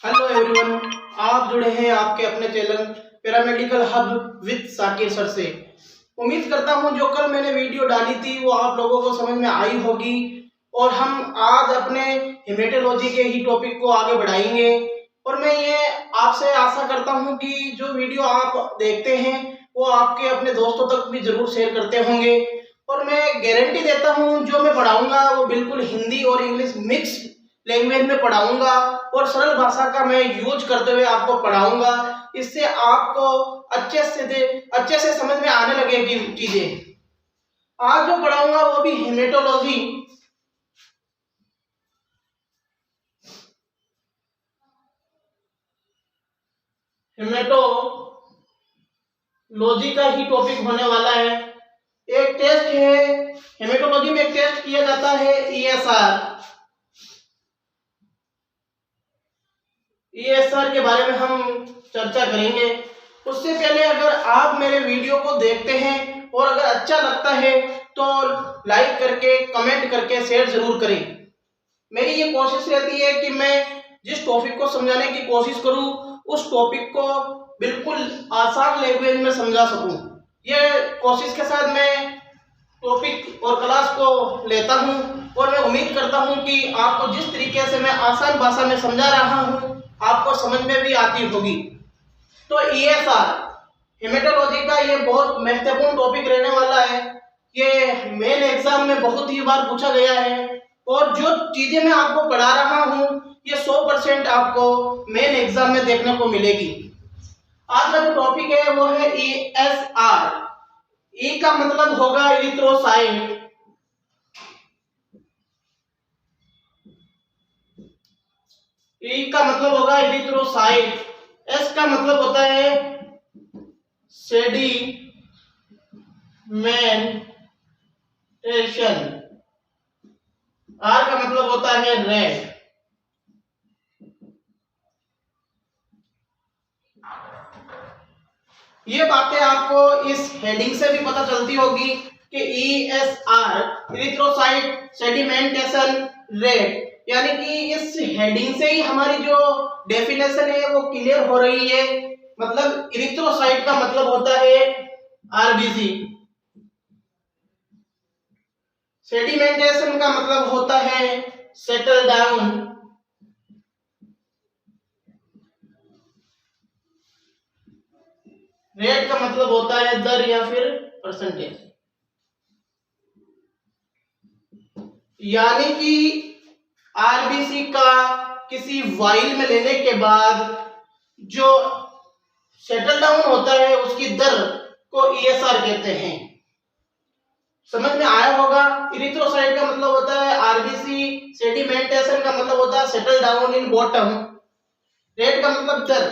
Hello everyone, आप जुड़े हैं आपके अपने channel paramedical hub with Sakir sir से। उम्मीद करता हूं जो कल मैंने वीडियो डाली थी वो आप लोगों को समझ में आई होगी और हम आज अपने हेमेटोलॉजी के ही टॉपिक को आगे बढ़ाएंगे। और मैं ये आपसे आशा करता हूं कि जो वीडियो आप देखते हैं वो आपके अपने दोस्तों तक भी जरूर शेयर करते होंगे। और मैं गारंटी देता हूं जो मैं पढ़ाऊंगा वो बिल्कुल हिंदी और इंग्लिश मिक्स लैंग्वेज में पढ़ाऊंगा और सरल भाषा का मैं यूज करते हुए आपको पढ़ाऊंगा। इससे आपको अच्छे से समझ में आने लगेगी चीजें। आज जो पढ़ाऊंगा वो भी हेमेटोलॉजी हेमेटोलॉजी का ही टॉपिक होने वाला है। एक टेस्ट है हेमेटोलॉजी में, एक टेस्ट किया जाता है ईएसआर के बारे में हम चर्चा करेंगे। उससे पहले अगर आप मेरे वीडियो को देखते हैं और अगर अच्छा लगता है तो लाइक करके कमेंट करके शेयर जरूर करें। मेरी ये कोशिश रहती है कि मैं जिस टॉपिक को समझाने की कोशिश करूं उस टॉपिक को बिल्कुल आसान लैंग्वेज में समझा सकूं। ये कोशिश के साथ मैं टॉपिक और क्लास को लेता हूं और मैं उम्मीद करता हूं कि आपको जिस तरीके से मैं आसान भाषा में समझा रहा हूं आपको समझ में भी आती होगी। तो ईएसआर हेमेटोलॉजी का ये बहुत महत्वपूर्ण टॉपिक रहने वाला है। ये मेन एग्जाम में बहुत ही बार पूछा गया है और जो चीजें मैं आपको पढ़ा रहा हूँ ये 100% आपको मेन एग्जाम में देखने को मिलेगी। आज का जो टॉपिक है वो है ईएसआर। ई का मतलब होगा इरिथ्रोसाइट, ई का मतलब होगा इरिथ्रोसाइट, एस का मतलब होता है सेडिमेंटेशन, आर का मतलब होता है रेड। ये बातें आपको इस हेडिंग से भी पता चलती होगी कि ईएसआर इरिथ्रोसाइट सेडिमेंटेशन रेट, यानी कि इस हेडिंग से ही हमारी जो डेफिनेशन है वो क्लियर हो रही है। मतलब इरिथ्रोसाइट का मतलब होता है आरबीसी, सेडिमेंटेशन का मतलब होता है सेटल डाउन, रेट का मतलब होता है दर या फिर परसेंटेज। यानी कि आरबीसी का किसी वाइल में लेने के बाद जो सेटल डाउन होता है उसकी दर को ईएसआर कहते हैं। समझ में आया होगा। इरिथ्रोसाइट का मतलब होता है आरबीसी, सेडिमेंटेशन का मतलब होता है settle down in bottom, rate का मतलब दर,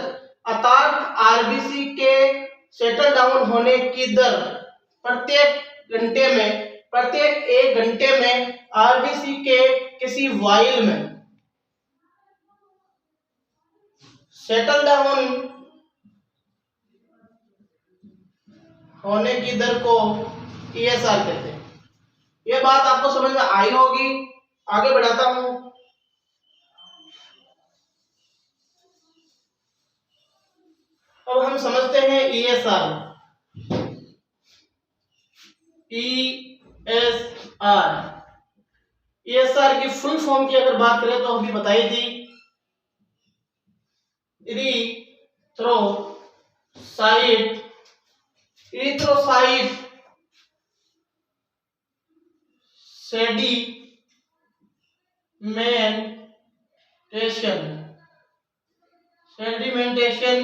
अर्थात आरबीसी के सेटल डाउन होने की दर प्रत्येक 1 घंटे में आरबीसी के किसी वाइल में सेटल डाउन होने की दर को ईएसआर कहते हैं। यह बात आपको समझ में आई होगी। आगे बढ़ाता हूं। अब हम समझते हैं ईएसआर। ईएसआर की फुल फॉर्म की अगर बात करें तो अभी बताई थी, इरिथ्रोसाइट सेडिमेंटेशन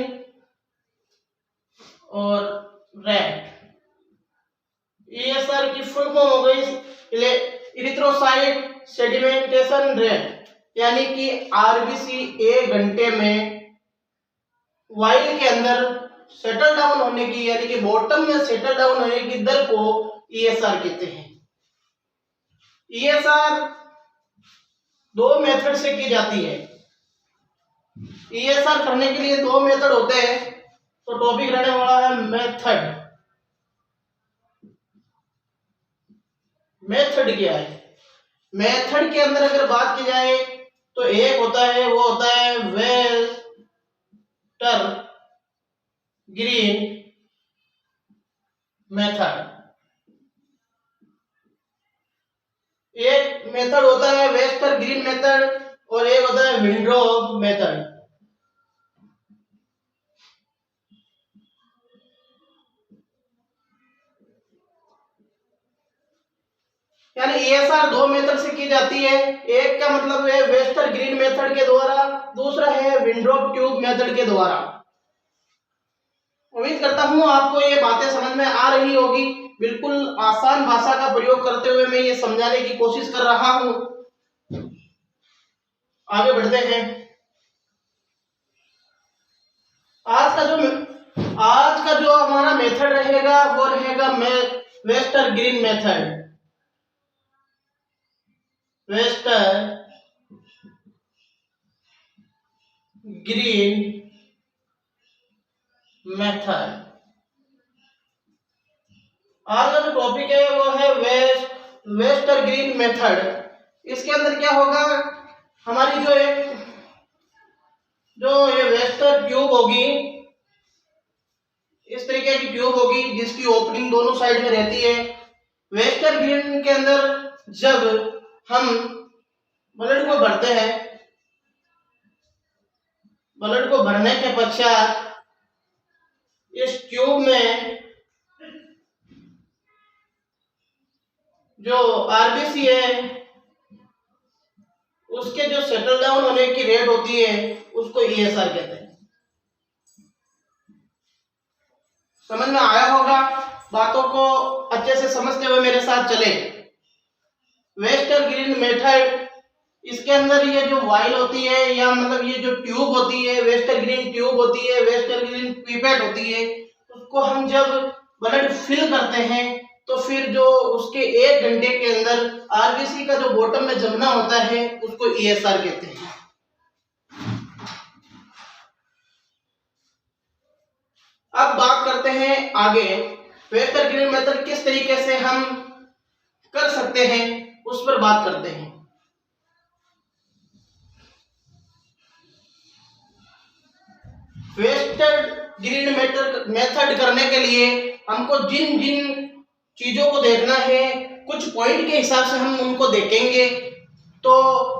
और रेट। ईएसआर की फुल फॉर्म हो गई इरिथ्रोसाइट सेडिमेंटेशन रेट, यानी कि आरबीसी 1 घंटे में वाइल के अंदर सेटल डाउन होने की, यानी कि बॉटम में सेटल डाउन होने की दर को ईएसआर कहते हैं। ईएसआर 2 मेथड से की जाती है। ईएसआर करने के लिए 2 मेथड होते हैं। तो टॉपिक रहने वाला है मेथड क्या है। मेथड के अंदर अगर बात की जाए तो एक होता है वो होता है वेस्टर ग्रीन मेथड, एक मेथड होता है वेस्टर ग्रीन मेथड और एक होता है विंड्रो मेथड। यानी ESR दो मेथड से की जाती है, एक का मतलब है वेस्टर ग्रीन मेथड के द्वारा, दूसरा है विंड्रो ट्यूब मेथड के द्वारा। उम्मीद करता हूं आपको ये बातें समझ में आ रही होगी। बिल्कुल आसान भाषा का प्रयोग करते हुए मैं ये समझाने की कोशिश कर रहा हूं। आगे बढ़ते हैं। आज का जो हमारा मेथड रहेगा वो रहेगा Wester green method, Wester green method. आज का जो टॉपिक है वो है वेस्टर ग्रीन मेथड। इसके अंदर क्या होगा, हमारी जो ये वेस्टर ट्यूब होगी, इस तरीके की ट्यूब होगी जिसकी ओपनिंग दोनों साइड में रहती है। वेस्टर ग्रीन के अंदर जब हम ब्लड को भरते हैं, ब्लड को भरने के पश्चात इस ट्यूब में जो आरबीसी है उसके जो सेटल डाउन होने की रेट होती है उसको ESR कहते हैं। समझ में आया होगा, बातों को अच्छे से समझते हुए मेरे साथ चले। वेस्टर ग्रीन मेथड, इसके अंदर ये जो वाइल होती है या मतलब ये जो ट्यूब होती है, वेस्टर ग्रीन ट्यूब होती है, वेस्टर ग्रीन पिपेट होती है, उसको हम जब ब्लड फिल करते हैं तो फिर जो उसके 1 घंटे के अंदर आरबीसी का जो बॉटम में जमना होता है उसको ESR कहते हैं। अब बात करते हैं आगे, वेस्टर ग्रीन मेथड किस तरीके से हम कर सकते हैं उस पर बात करते हैं। वेस्टर ग्रीन मेथड करने के लिए हमको जिन जिन चीजों को देखना है, कुछ पॉइंट के हिसाब से हम उनको देखेंगे। तो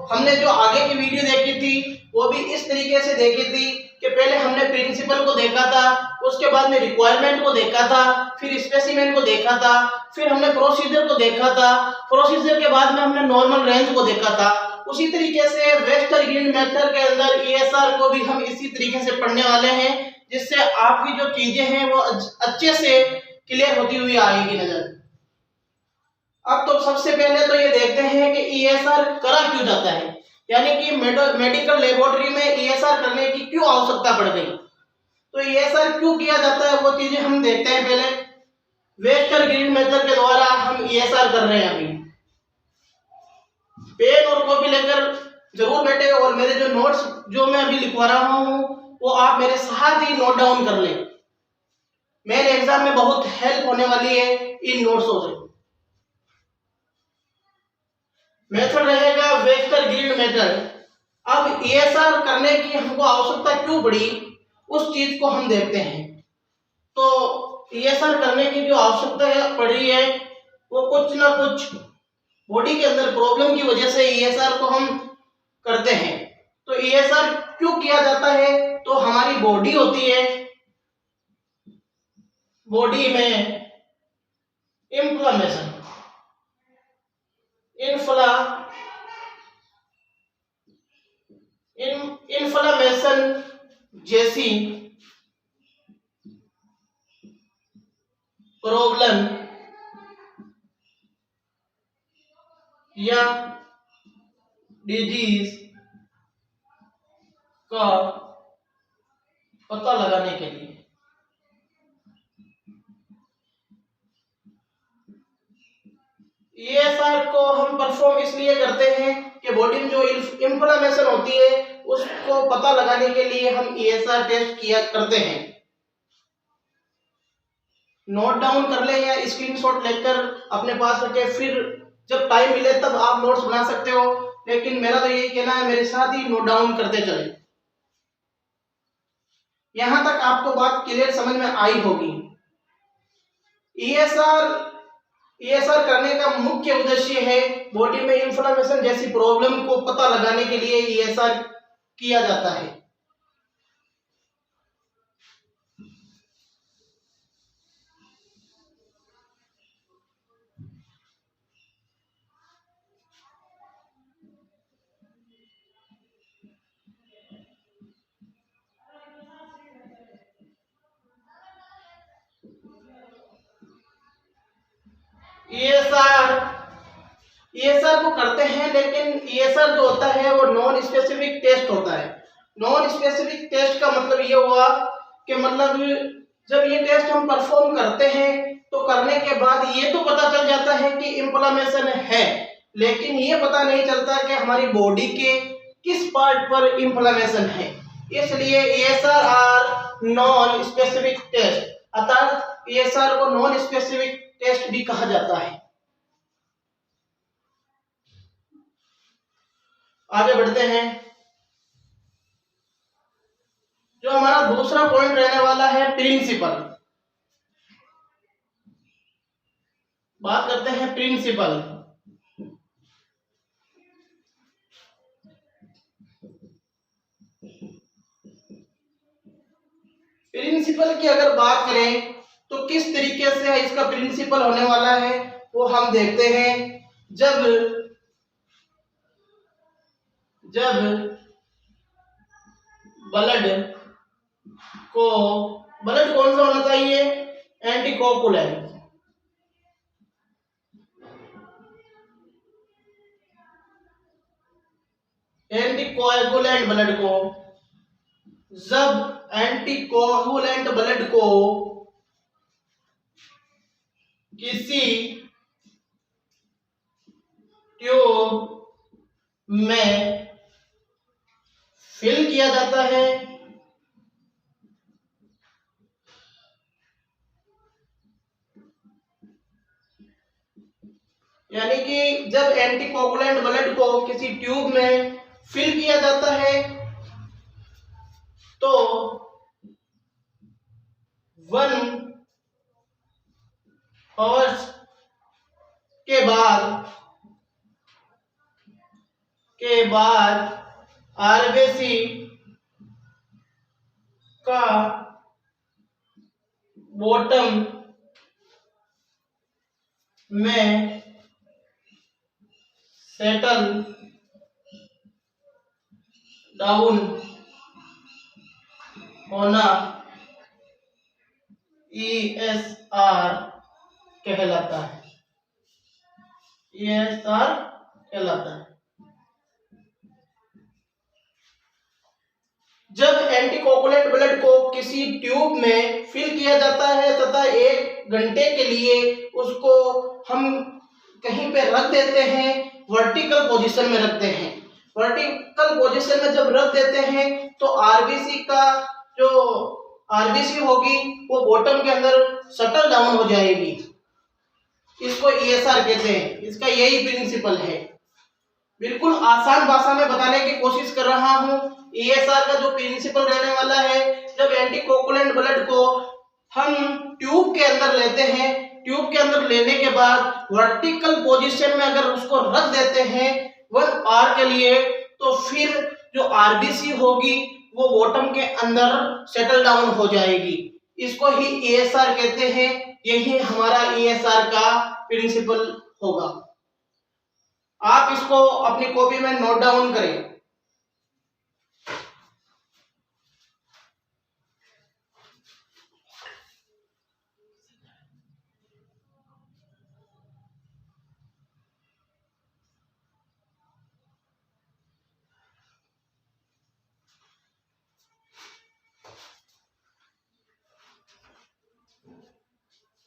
हमने जो आगे की वीडियो देखी थी वो भी इस तरीके से देखी थी कि पहले हमने प्रिंसिपल को देखा था, उसके बाद में रिक्वायरमेंट को देखा था, फिर स्पेसिमेन को देखा था, फिर हमने प्रोसीजर को देखा था, प्रोसीजर के बाद में हमने नॉर्मल रेंज को देखा था। उसी तरीके से वेस्टर ग्रीन मेथड के अंदर ESR को भी हम इसी तरीके से पढ़ने वाले हैं, जिससे आपकी जो चीजें हैं वो अच्छे से क्लियर होती हुई आएगी नजर। अब तो सबसे पहले तो ये देखते हैं कि ESR करा क्यों जाता है, यानी कि मेडिकल लेबोरेटरी में ESR करने की क्यों आवश्यकता पड़ गई। तो ESR क्यों किया जाता है वो चीजें हम देखते हैं। पहले वेस्टर ग्रीन मेथड के द्वारा हम ESR कर रहे हैं। अभी पेन और कॉपी लेकर जरूर बैठे और मेरे जो नोट्स जो मैं अभी लिखवा रहा हूं वो आप मेरे साथ ही नोट डाउन कर लें। मेरे एग्जाम में बहुत हेल्प होने वाली है इन नोट्सों से। मेथड रहेगा वेस्टर ग्रीन मेथड। अब ESR करने की हमको आवश्यकता क्यों पड़ी उस चीज को हम देखते हैं। तो ESR करने की जो आवश्यकता पड़ी है वो कुछ ना कुछ बॉडी के अंदर प्रॉब्लम की वजह से ESR को हम करते हैं। तो ESR क्यों किया जाता है, तो हमारी बॉडी होती है, बॉडी में इन्फ्लामेशन जैसी प्रॉब्लम या डिजीज का पता लगाने के लिए ESR को हम परफॉर्म इसलिए करते हैं कि बॉडी में जो इन्फ्लेमेशन होती है उसको पता लगाने के लिए हम ESR टेस्ट किया करते हैं। नोट डाउन कर ले या स्क्रीनशॉट लेकर अपने पास रखे, फिर जब टाइम मिले तब आप नोट्स बना सकते हो। लेकिन मेरा तो यही कहना है मेरे साथ ही नोट डाउन करते चले। यहां तक आपको बात क्लियर समझ में आई होगी। ईएसआर करने का मुख्य उद्देश्य है बॉडी में इंफ्लेमेशन जैसी प्रॉब्लम को पता लगाने के लिए ईएसआर किया जाता है। ईएसआर को करते हैं, लेकिन ईएसआर जो होता है वो नॉन स्पेसिफिक टेस्ट होता है। नॉन स्पेसिफिक टेस्ट का मतलब ये हुआ कि मतलब जब ये टेस्ट हम परफॉर्म करते हैं तो करने के बाद ये तो पता चल जाता है कि इंफ्लेमेशन है, लेकिन ये पता नहीं चलता कि हमारी बॉडी के किस पार्ट पर इंफ्लेमेशन है। इसलिए ESR are non specific test, अर्थात ईएसआर को नॉन स्पेसिफिक टेस्ट भी कहा जाता है। आगे बढ़ते हैं। जो हमारा दूसरा पॉइंट रहने वाला है प्रिंसिपल। बात करते हैं प्रिंसिपल। प्रिंसिपल की अगर बात करें तो किस तरीके से इसका प्रिंसिपल होने वाला है वो हम देखते हैं। जब ब्लड कौन सा होना चाहिए? एंटीकोगुलेंट। एंटीकोगुलेंट ब्लड को, जब एंटीकोगुलेंट ब्लड को किसी ट्यूब में फिल किया जाता है यानी कि जब एंटीकोगुलेंट ब्लड को किसी ट्यूब में फिल किया जाता है तो 1 आवर्स के बाद आरबीसी का बॉटम में सेटल डाउन होना ईएसआर कहलाता है। ईएसआर कहलाता है। जब एंटीकोगुलेंट ब्लड को किसी ट्यूब में फिल किया जाता है तथा 1 घंटे के लिए उसको हम कहीं पे रख देते हैं, वर्टिकल पोजीशन में रखते हैं। वर्टिकल पोजीशन में जब रख देते हैं तो आरबीसी होगी वो बॉटम के अंदर शटल डाउन हो जाएगी। इसको ईएसआर कहते हैं। इसका यही प्रिंसिपल है। बिल्कुल आसान भाषा में बताने की कोशिश कर रहा हूं। ईएसआर का जो प्रिंसिपल रहने वाला है, जब एंटीकोगुलेंट ब्लड को हम ट्यूब के अंदर लेते हैं, ट्यूब के अंदर लेने के बाद वर्टिकल पोजीशन में अगर उसको रख देते हैं 1 आवर के लिए, तो फिर जो आरबीसी होगी वो बॉटम के अंदर सेटल डाउन हो जाएगी। इसको ही ईएसआर कहते हैं। यही हमारा ईएसआर का प्रिंसिपल होगा। आप इसको अपनी कॉपी में नोट डाउन करें।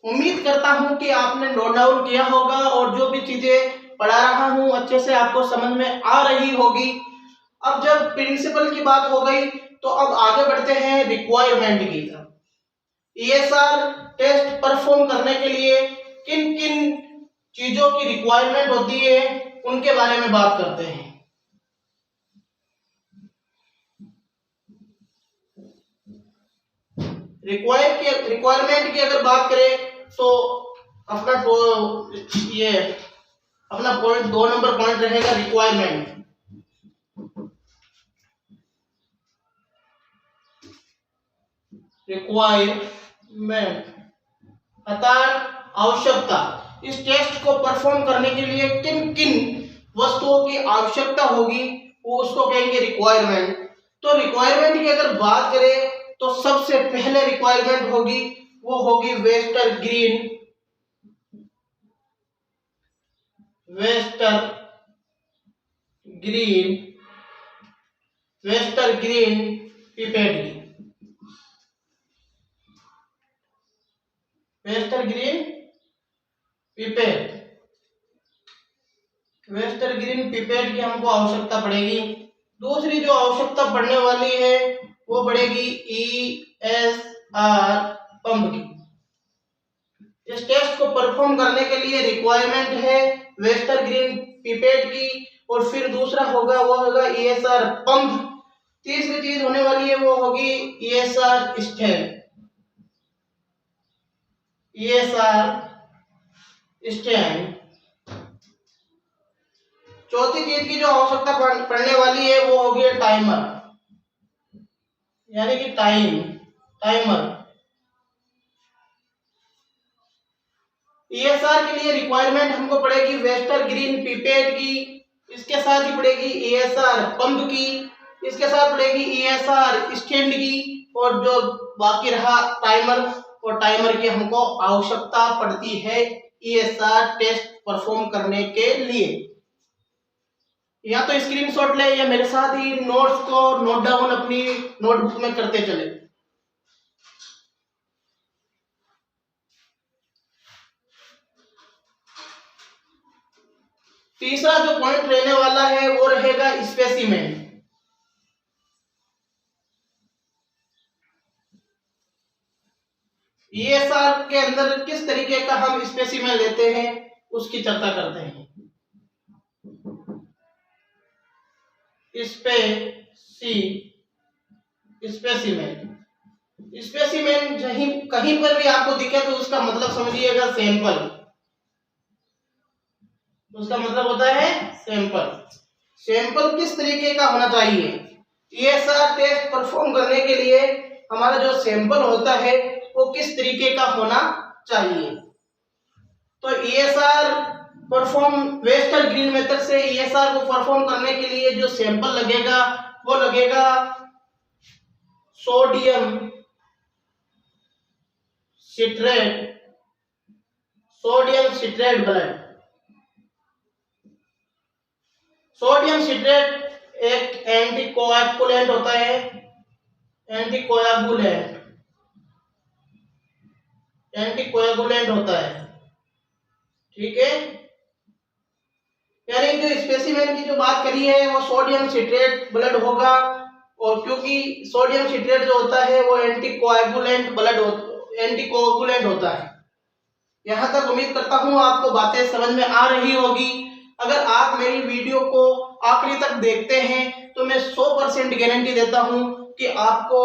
उम्मीद करता हूं कि आपने नोट डाउन किया होगा और जो भी चीजें पढ़ा रहा हूं अच्छे से आपको समझ में आ रही होगी। अब जब प्रिंसिपल की बात हो गई तो अब आगे बढ़ते हैं रिक्वायरमेंट की तरफ। ईएसआर टेस्ट परफॉर्म करने के लिए किन किन चीजों की रिक्वायरमेंट होती है उनके बारे में बात करते हैं। रिक्वायरमेंट की अगर बात करें तो अपना ये अपना पॉइंट 2 नंबर पॉइंट रहेगा रिक्वायरमेंट। अर्थात आवश्यकता। इस टेस्ट को परफॉर्म करने के लिए किन किन वस्तुओं की आवश्यकता होगी वो उसको कहेंगे रिक्वायरमेंट। तो रिक्वायरमेंट की अगर बात करें तो सबसे पहले रिक्वायरमेंट होगी वो होगी वेस्टर ग्रीन पिपेट की हमको आवश्यकता पड़ेगी। दूसरी जो आवश्यकता पड़ने वाली है वो पड़ेगी ESR पंप की। इस टेस्ट को परफॉर्म करने के लिए रिक्वायरमेंट है वेस्टर ग्रीन पिपेट की, और फिर दूसरा होगा वो होगा ESR पंप। तीसरी चीज होने वाली है वो होगी ESR स्टैंड। चौथी चीज की जो आवश्यकता पड़ने वाली है वो होगी टाइमर, यानी कि टाइमर। ESR के लिए रिक्वायरमेंट हमको पड़ेगी वेस्टर ग्रीन पिपेट की, इसके साथ ही पड़ेगी ESR पंप की, इसके साथ पड़ेगी ESR स्टैंड की, और जो बाकी रहा टाइमर, और टाइमर की हमको आवश्यकता पड़ती है ESR टेस्ट परफॉर्म करने के लिए। या तो स्क्रीनशॉट ले या मेरे साथ ही नोट्स को नोट डाउन अपनी नोटबुक में करते चले। तीसरा जो पॉइंट रहने वाला है वो रहेगा स्पेसिमेन। ESR के अंदर किस तरीके का हम स्पेसिमेन लेते हैं उसकी चर्चा करते हैं। स्पेसिमेन कहीं पर भी आपको दिखे तो उसका मतलब समझिएगा सैंपल। उसका मतलब होता है सैंपल किस तरीके का होना चाहिए। ESR टेस्ट परफॉर्म करने के लिए हमारा जो सैंपल होता है वो किस तरीके का होना चाहिए। तो ESR perform Wester green method से ESR को परफॉर्म करने के लिए जो सैंपल लगेगा वो लगेगा sodium citrate blood. Sodium citrate एक एंटीकोएगुलेंट होता है, एंटीकोएगुलेंट होता है, ठीक है। यानी जो स्पेसिमेन की जो बात करी है वो सोडियम सिट्रेट ब्लड होगा, और क्योंकि सोडियम सिट्रेट जो होता है वो एंटीकोएगुलेंट होता है। यहाँ तक उम्मीद करता हूँ आपको बातें समझ में आ रही होगी। अगर आप मेरी वीडियो को आखिरी तक देखते हैं तो मैं 100% गारंटी देता हूँ कि आपको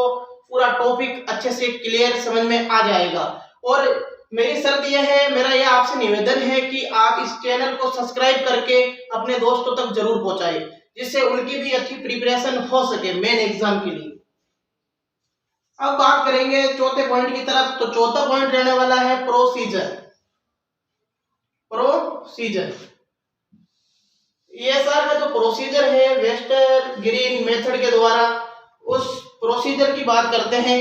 पूरा टॉपिक अच्छे से क्लियर समझ में आ जाएगा। और मेरी शर्त यह है, मेरा यह आपसे निवेदन है कि आप इस चैनल को सब्सक्राइब करके अपने दोस्तों तक जरूर पहुंचाएं, जिससे उनकी भी अच्छी प्रिपरेशन हो सके मेन एग्जाम के लिए। अब बात करेंगे चौथे पॉइंट की तरफ। तो चौथा पॉइंट रहने वाला है प्रोसीजर। ESR का जो प्रोसीजर है वेस्टर ग्रीन मेथड के द्वारा, उस प्रोसीजर की बात करते हैं।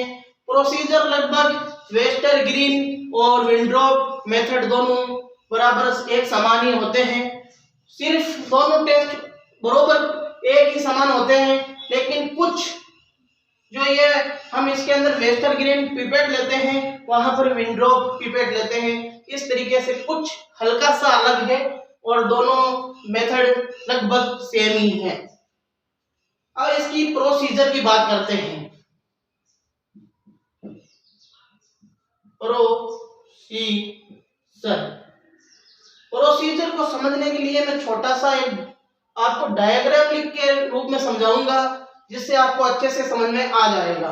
प्रोसीजर लगभग वेस्टर ग्रीन और विंड्रॉप मेथड दोनों बराबर एक समान ही होते हैं। सिर्फ दोनों टेस्ट बराबर एक ही समान होते हैं, लेकिन कुछ जो ये हम इसके अंदर वेस्टर ग्रीन पिपेट लेते हैं वहां पर विंड्रॉप पिपेट लेते हैं। इस तरीके से कुछ हल्का सा अलग है और दोनों मेथड लगभग सेम ही है। अब इसकी प्रोसीजर की बात करते हैं। प्रोसीजर को समझने के लिए मैं छोटा सा एक आपको डायग्राम लिख के रूप में समझाऊंगा, जिससे आपको अच्छे से समझ में आ जाएगा।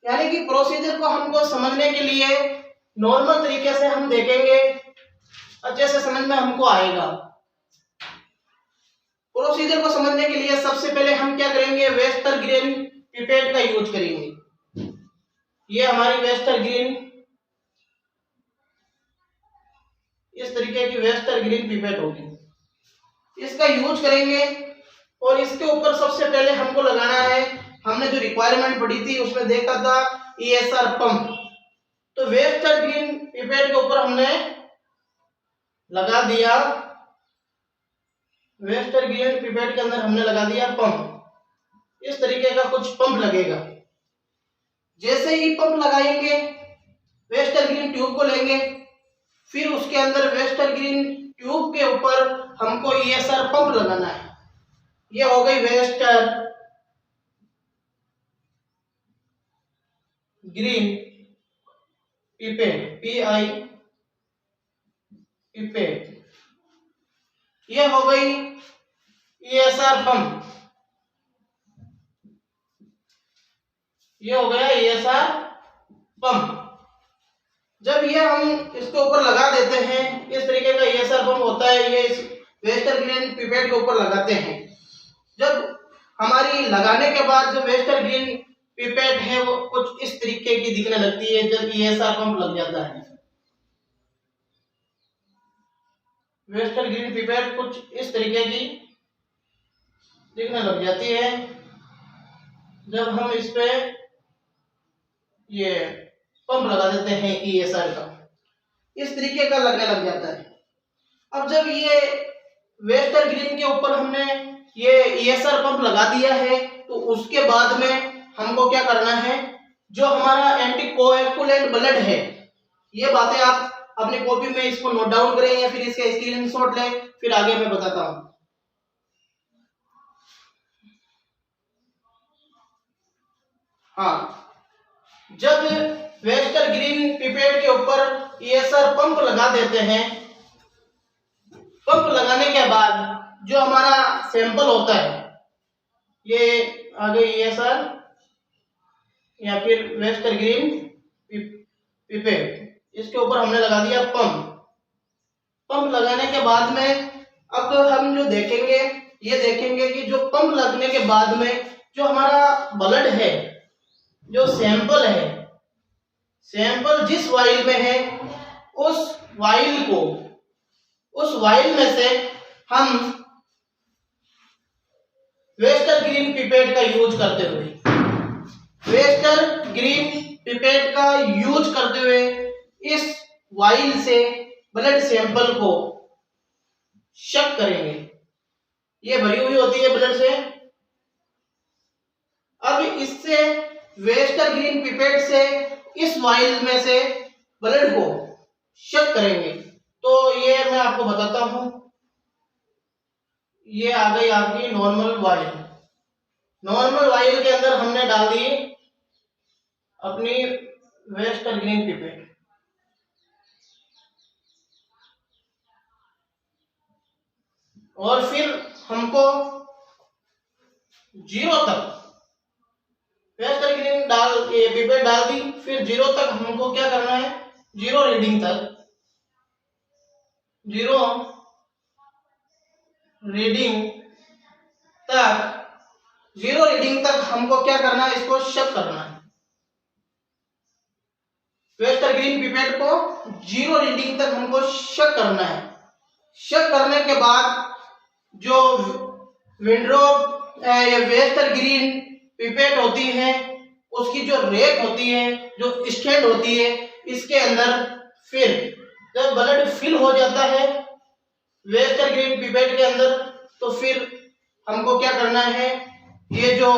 यानी कि प्रोसीजर को हमको समझने के लिए नॉर्मल तरीके से हम देखेंगे, अच्छे से समझ में हमको आएगा। प्रोसीजर को समझने के लिए सबसे पहले हम क्या करेंगे, वेस्टर ग्रीन पिपेट का यूज करेंगे। ये हमारी वेस्टर ग्रीन, इस तरीके की वेस्टर ग्रीन पिपेट होगी, इसका यूज करेंगे। और इसके ऊपर सबसे पहले हमको लगाना है, हमने जो रिक्वायरमेंट पढ़ी थी उसमें देखा था ESR पंप। तो वेस्टर ग्रीन पिपेट के ऊपर हमने लगा दिया, वेस्टर ग्रीन पिपेट के अंदर हमने लगा दिया पंप। इस तरीके का कुछ पंप लगेगा। जैसे ही पंप लगाएंगे, वेस्टर ग्रीन ट्यूब को लेंगे, फिर उसके अंदर वेस्टर ग्रीन ट्यूब के ऊपर हमको ESR पंप लगाना है। ये हो गई Wester green pipette, PI pipette. ये हो गई ESR पंप, ये हो गया ESR पंप। जब ये हम इसके ऊपर लगा देते हैं, इस तरीके का ESR पंप होता है, ये इस वेस्टर ग्रीन पिपेट के ऊपर लगाते हैं। जब हमारी लगाने के बाद जो वेस्टर ग्रीन पिपेट है वो कुछ इस तरीके की दिखने लगती है जब ESR पंप लग जाता है। वेस्टर ग्रीन पिपेट कुछ इस तरीके की दिखने लग जाती है जब हम इस पे ये पंप लगा देते हैं ESR का, इस तरीके का लगने लग जाता है। अब जब ये वेस्टर ग्रीन के ऊपर हमने ये ESR पंप लगा दिया है, तो उसके बाद में हमको क्या करना है, जो हमारा एंटीकोएगुलेंट ब्लड है, ये बातें आप अपनी कॉपी में इसको नोट डाउन करें या फिर इसका स्क्रीनशॉट लें, फिर आगे मैं बताता हूं। हाँ, जब वेस्टर ग्रीन पिपेट के ऊपर ESR पंप लगा देते हैं, पंप लगाने के बाद जो हमारा सैंपल होता है, ये आगे ESR या फिर वेस्टर ग्रीन पिपेट, इसके ऊपर हमने लगा दिया पंप। पंप लगाने के बाद में अब हम जो देखेंगे, ये देखेंगे कि जो पंप लगने के बाद में जो हमारा ब्लड है, जो सैंपल है, सैंपल जिस वाइल में है, उस वाइल में से हम वेस्टर ग्रीन पिपेट का यूज करते हुए, वेस्टर ग्रीन पिपेट का यूज करते हुए इस वाइल से ब्लड सैंपल को शक करेंगे। ये भरी हुई होती है ब्लड से। अब इससे वेस्टर ग्रीन पिपेट से इस वाइल में से ब्लड को शक करेंगे। तो ये मैं आपको बताता हूं, ये आ गई आपकी नॉर्मल वाइल। नॉर्मल वाइल के अंदर हमने डाल दी अपनी वेस्टर ग्रीन पिपेट, और फिर हमको 0 तक वेस्टर ग्रीन पिपेट डाल दी, फिर 0 तक हमको क्या करना है, 0 रीडिंग तक, 0 रीडिंग तक, 0 रीडिंग तक हमको क्या करना है, इसको शक करना है। वेस्टर ग्रीन पिपेट को 0 रीडिंग तक हमको शक करना है। शक करने के बाद जो विंड्रोप या वेस्टर ग्रीन पिपेट होती है, उसकी जो रेक होती है, जो स्टैंड होती है, इसके अंदर फिर जब ब्लड फिल हो जाता है वेस्टर ग्रीन पिपेट के अंदर, तो फिर हमको क्या करना है, ये जो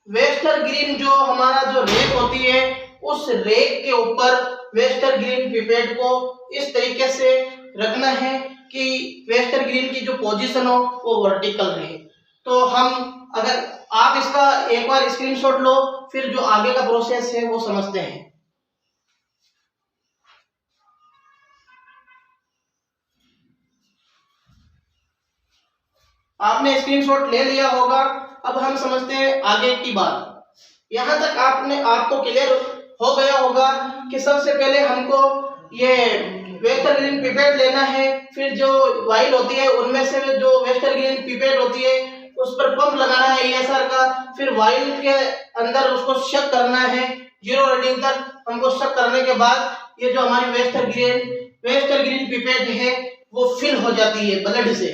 वेस्टर ग्रीन जो हमारा जो रेक होती है, उस रेक के ऊपर वेस्टर ग्रीन पिपेट को इस तरीके से रखना है कि वेस्टर ग्रीन की जो पोजीशन हो वो वर्टिकल रहे। तो हम अगर आप इसका एक बार स्क्रीनशॉट लो, फिर जो आगे का प्रोसेस है वो समझते हैं। आपने स्क्रीनशॉट ले लिया होगा। अब हम समझते हैं आगे की बात। यहाँ तक आपको क्लियर हो गया होगा कि सबसे पहले हमको ये वेस्टर्न ग्रीन पिपेट लेना है, फिर जो वाइल होती है उनमें से जो वेस्टर्न ग्रीन पिपेट होती है उस पर पंप लगाना है ESR का, फिर वाइल के अंदर उसको शक करना है 0 रीडिंग तक। हमको शक करने के बाद ये जो हमारी वेस्टर्न ग्रीन पिपेट है वो फिल हो जाती है ब्लड से।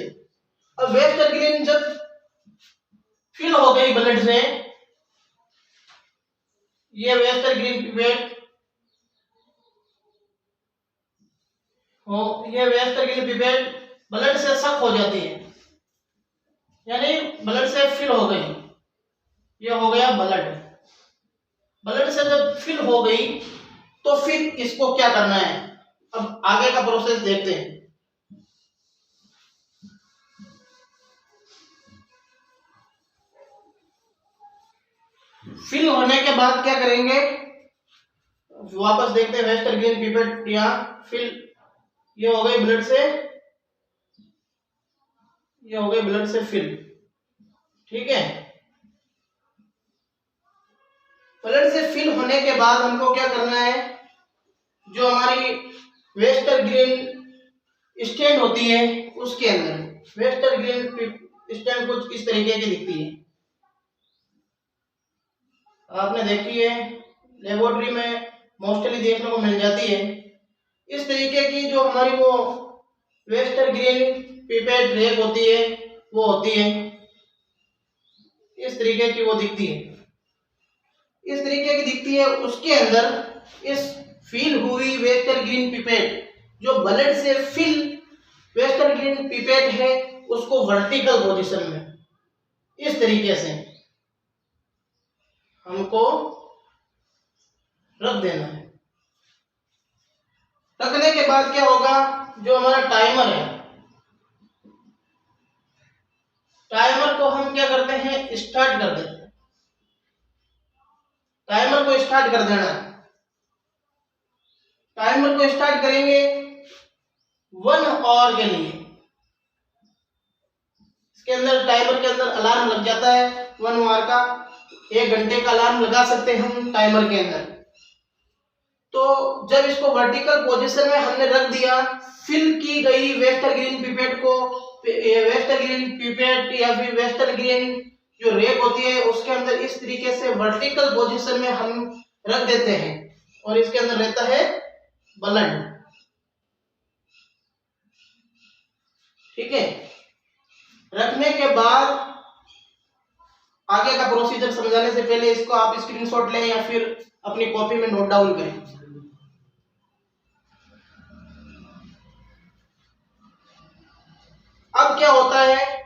अब वेस्टर्न ग्रीन जब फिल हो गई ब्लड से, ये वेस्टर्न ग्रीन पिपेट ब्लड से सक हो जाती है, यानी ब्लड से फिल हो गई। ये हो गया ब्लड से जब फिल हो गई तो फिर इसको क्या करना है, अब आगे का प्रोसेस देखते हैं। फिल होने के बाद क्या करेंगे, वापस देखते हैं वेस्टर्न ग्रीन पिपेट यहाँ फिल, ये हो गई ब्लड से फिल। ठीक है, ब्लड से फिल होने के बाद हमको क्या करना है, जो हमारी वेस्टर्न ग्रीन स्टैंड होती है उसके अंदर वेस्टर्न ग्रीन स्टैंड कुछ इस तरीके की दिखती है, आपने देखी है लेबोरेटरी में मोस्टली देखने को मिल जाती है। इस तरीके की जो हमारी वो वेस्टर्न ग्रीन पिपेट रैक होती है वो होती है, इस तरीके की वो दिखती है, इस तरीके की दिखती है। उसके अंदर इस फिल हुई वेस्टर्न ग्रीन पिपेट, जो ब्लड से फिल वेस्टर्न ग्रीन पिपेट है, उसको वर्टिकल पोजीशन में इस तरीके से हमको रख देना है। रखने के बाद क्या होगा, जो हमारा टाइमर है, टाइमर को हम क्या करते हैं, स्टार्ट कर देते हैं। टाइमर को स्टार्ट कर देना है। टाइमर को स्टार्ट करेंगे 1 आवर के लिए। इसके अंदर टाइमर के अंदर अलार्म लग जाता है 1 आवर का, 1 घंटे का अलार्म लगा सकते हैं हम टाइमर के अंदर। तो जब इसको वर्टिकल पोजीशन में हमने रख दिया, फिल की गई वेस्टर्न ग्रीन पिपेट को, वेस्टर्न ग्रीन पिपेट या फिर वेस्टर्न ग्रीन जो रैक होती है उसके अंदर इस तरीके से वर्टिकल पोजीशन में हम रख देते हैं, और इसके अंदर रहता है ब्लड। ठीक है, रखने के बाद आगे का प्रोसीजर समझाने से पहले इसको आप स्क्रीनशॉट लें या फिर अपनी कॉपी में नोट डाउन करें। अब क्या होता है,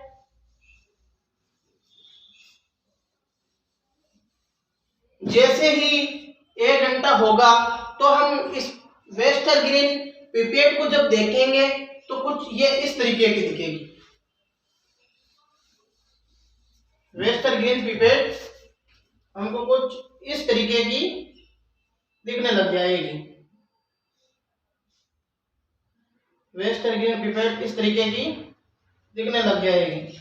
जैसे ही 1 घंटा होगा तो हम इस वेस्टर्न ग्रीन पिपेट को जब देखेंगे तो कुछ ये इस तरीके की दिखेगी। वेस्टर्न ग्रीन पिपेट हमको कुछ इस तरीके की दिखने लग जाएगी। वेस्टर्न ग्रीन पिपेट इस तरीके की दिखने लग जाएगी।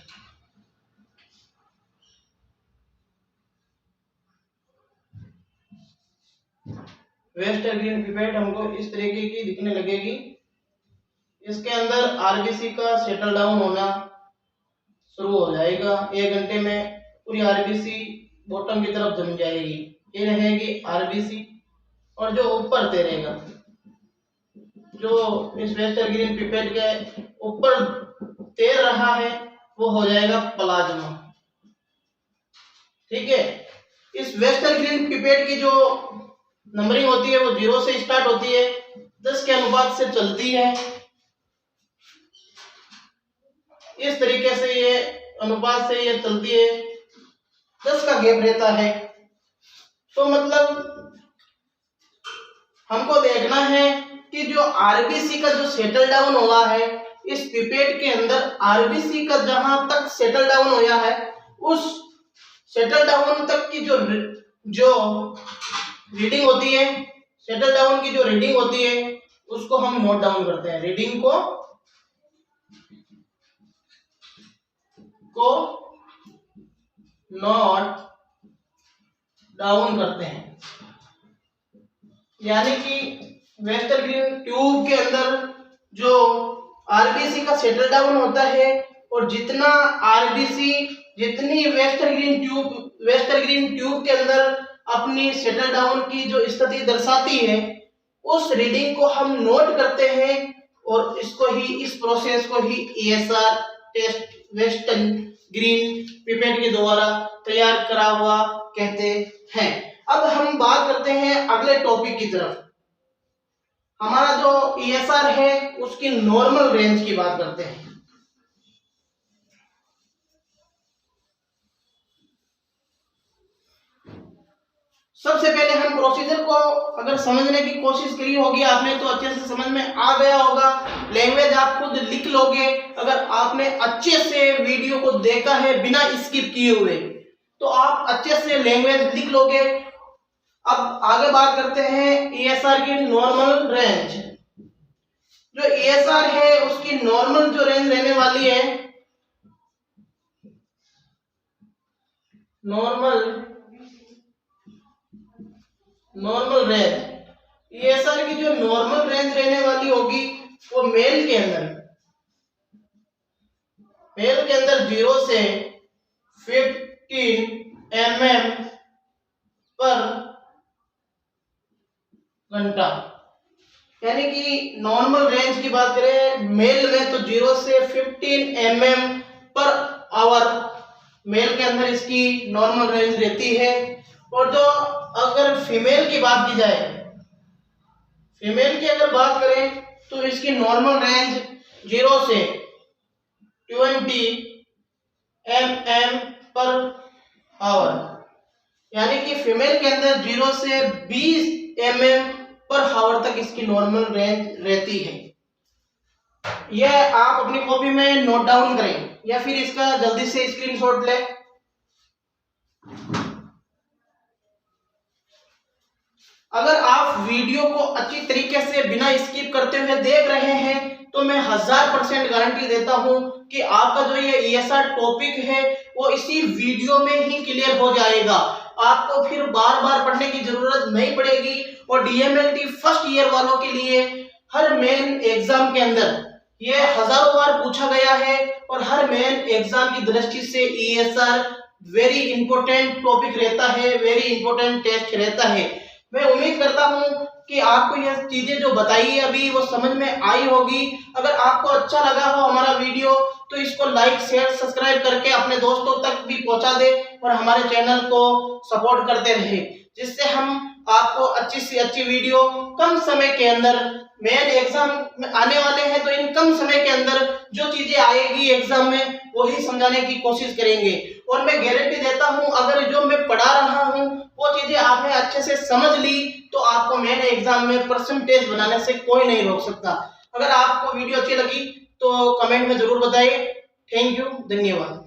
वेस्टर्न ग्रीन पिपेट हमको इस तरीके की दिखने लगेगी। इसके अंदर आरबीसी का सेटल डाउन होना शुरू हो जाएगा। 1 घंटे में पूरी आरबीसी बॉटम की तरफ जम जाएगी। ये रहेगी आरबीसी, और जो ऊपर तैरेगा, जो इस वेस्टर्न ग्रीन पिपेट के ऊपर तैर रहा है, वो हो जाएगा प्लाज्मा। ठीक है, इस वेस्टर्न ग्रीन पिपेट की जो नंबरिंग होती है वो 0 से स्टार्ट होती है, 10 के अनुपात से चलती है। इस तरीके से ये अनुपात से ये चलती है, 10 का गैप रहता है। तो मतलब हमको देखना है कि जो आरबीसी का जो सेटल डाउन हुआ है इस पिपेट के अंदर, आरबीसी का जहां तक सेटल डाउन होया है, उस सेटल डाउन तक की जो रीडिंग होती है, सेटल डाउन की जो रीडिंग होती है उसको हम नोट डाउन करते हैं। रीडिंग को नोट डाउन करते हैं। यानी कि वेस्टर ग्रीन ट्यूब के अंदर जो आरबीसी का सेटल डाउन होता है और जितना आरबीसी जितनी वेस्टर ग्रीन ट्यूब के अंदर अपनी सेटल डाउन की जो स्थिति दर्शाती है उस रीडिंग को हम नोट करते हैं और इस प्रोसेस को ही ESR test Westergren pipette के द्वारा तैयार करा हुआ कहते हैं। अब हम बात करते हैं अगले टॉपिक की तरफ। हमारा जो ईएसआर है उसकी नॉर्मल रेंज की बात करते हैं। सबसे पहले हम प्रोसीजर को अगर समझने की कोशिश करी होगी आपने तो अच्छे से समझ में आ गया होगा। लैंग्वेज आप खुद लिख लोगे अगर आपने अच्छे से वीडियो को देखा है बिना स्किप किए हुए, तो आप अच्छे से लैंग्वेज लिख लोगे। अब आगे बात करते हैं ईएसआर की नॉर्मल रेंज। जो ईएसआर है उसकी नॉर्मल जो रेंज रहने वाली है, नॉर्मल रेंज ईएसआर की जो नॉर्मल रेंज रहने वाली होगी वो मेल के अंदर 0 से 15 mm पर घंटा। यानी कि नॉर्मल रेंज की बात करें मेल में तो 0 से 15 mm पर आवर मेल के अंदर इसकी नॉर्मल रेंज रहती है। और जो अगर फीमेल की बात की जाए, फीमेल की अगर बात करें तो इसकी नॉर्मल रेंज 0 से 20 mm पर आवर। यानी कि फीमेल के अंदर 0 से 20 mm पर आवर तक इसकी नॉर्मल रेंज रहती है। यह आप अपनी कॉपी में नोट डाउन करें या फिर इसका जल्दी से स्क्रीनशॉट लें। अगर आप वीडियो को अच्छी तरीके से बिना स्किप करते हुए देख रहे हैं तो मैं 1000% गारंटी देता हूं कि आपका जो ये ईएसआर टॉपिक है वो इसी वीडियो में ही क्लियर हो जाएगा। आपको फिर बार बार पढ़ने की जरूरत नहीं पड़ेगी। और डीएमएलटी फर्स्ट ईयर वालों के लिए हर मेन एग्जाम के अंदर ये हजारों बार पूछा गया है और हर मेन एग्जाम की दृष्टि से ईएसआर वेरी इंपॉर्टेंट टॉपिक रहता है, वेरी इंपॉर्टेंट टेस्ट रहता है। मैं उम्मीद करता हूं कि आपको यह चीजें जो बताई है अभी वो समझ में आई होगी। अगर आपको अच्छा लगा हो हमारा वीडियो तो इसको लाइक शेयर सब्सक्राइब करके अपने दोस्तों तक भी पहुंचा दे और हमारे चैनल को सपोर्ट करते रहे, जिससे हम आपको अच्छी से अच्छी वीडियो कम समय के अंदर, मेन एग्जाम आने वाले हैं तो इन कम समय के अंदर जो चीजें आएगी एग्जाम में वही समझाने की कोशिश करेंगे। और मैं गारंटी देता हूं अगर जो मैं पढ़ा रहा हूं वो चीजें आपने अच्छे से समझ ली तो आपको मेन एग्जाम में परसेंटेज बनाने से कोई नहीं रोक सकता। अगर आपको वीडियो अच्छी लगी तो कमेंट में जरूर बताइए। थैंक यू, धन्यवाद।